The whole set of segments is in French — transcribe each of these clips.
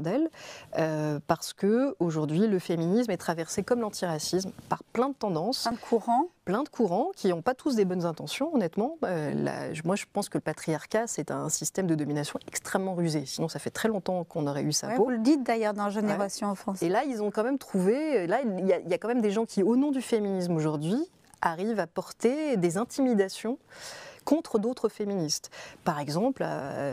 d'elle, parce que aujourd'hui le féminisme est traversé comme l'antiracisme par plein de tendances, plein de courants qui n'ont pas tous des bonnes intentions, honnêtement. Moi je pense que le patriarcat c'est un système de domination extrêmement rusé, sinon ça fait très longtemps qu'on aurait eu sa peau. Vous le dites d'ailleurs dans Génération Offensive. Et là ils ont quand même trouvé, là il y a quand même des gens qui au nom du féminisme aujourd'hui arrivent à porter des intimidations contre d'autres féministes. Par exemple,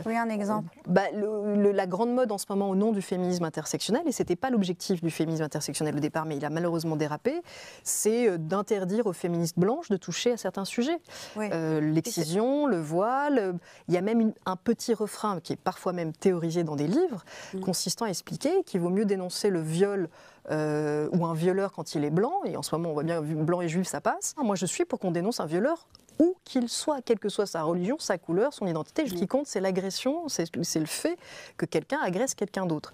oui, un exemple. La grande mode en ce moment au nom du féminisme intersectionnel, et ce n'était pas l'objectif du féminisme intersectionnel au départ, mais il a malheureusement dérapé, c'est d'interdire aux féministes blanches de toucher à certains sujets. Oui. L'excision, le voile, il y a même un petit refrain qui est parfois même théorisé dans des livres, consistant à expliquer qu'il vaut mieux dénoncer le viol ou un violeur quand il est blanc, et en ce moment on voit bien blanc et juif ça passe. Moi je suis pour qu'on dénonce un violeur où qu'il soit, quelle que soit sa religion, sa couleur, son identité. Ce qui compte, c'est l'agression, c'est le fait que quelqu'un agresse quelqu'un d'autre.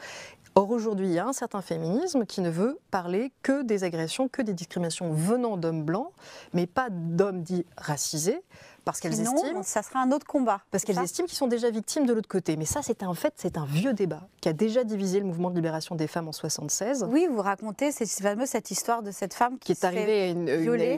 Or, aujourd'hui, il y a un certain féminisme qui ne veut parler que des agressions, que des discriminations venant d'hommes blancs, mais pas d'hommes dits racisés, parce qu'elles estiment... ça sera un autre combat. Parce qu'elles estiment qu'ils sont déjà victimes de l'autre côté. Mais ça, c'est un vieux débat qui a déjà divisé le mouvement de libération des femmes en 1976. Oui, vous racontez cette histoire de cette femme qui est arrivée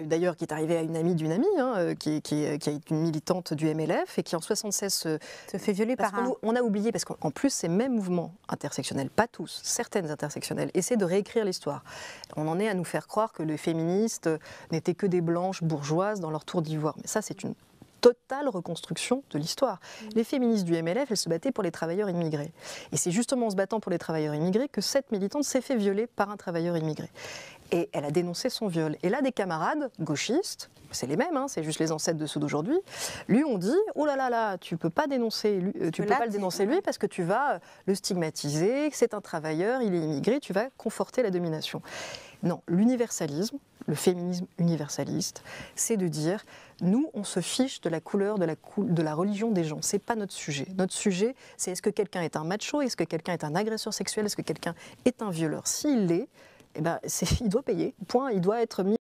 d'ailleurs, qui est arrivée à une amie d'une amie, qui est une militante du MLF, et qui en 1976 se fait violer par un... On a oublié, parce qu'en plus, ces mêmes mouvements intersectionnels, pas tous, certaines intersectionnelles, essaient de réécrire l'histoire. On en est à nous faire croire que les féministes n'étaient que des blanches bourgeoises dans leur tour d'ivoire. Mais ça, c'est une totale reconstruction de l'histoire. Les féministes du MLF, elles se battaient pour les travailleurs immigrés. Et c'est justement en se battant pour les travailleurs immigrés que cette militante s'est fait violer par un travailleur immigré. Et elle a dénoncé son viol. Et là, des camarades gauchistes, c'est les mêmes, c'est juste les ancêtres de ceux d'aujourd'hui, lui ont dit « Oh là là là, tu peux pas dénoncer lui, tu peux pas le dénoncer lui parce que tu vas le stigmatiser, c'est un travailleur, il est immigré, tu vas conforter la domination. » Non, l'universalisme, le féminisme universaliste, c'est de dire nous, on se fiche de la couleur, de la religion des gens. C'est pas notre sujet. Notre sujet, c'est est-ce que quelqu'un est un macho, est-ce que quelqu'un est un agresseur sexuel, est-ce que quelqu'un est un violeur. S'il l'est, il doit payer. Point. Il doit être mis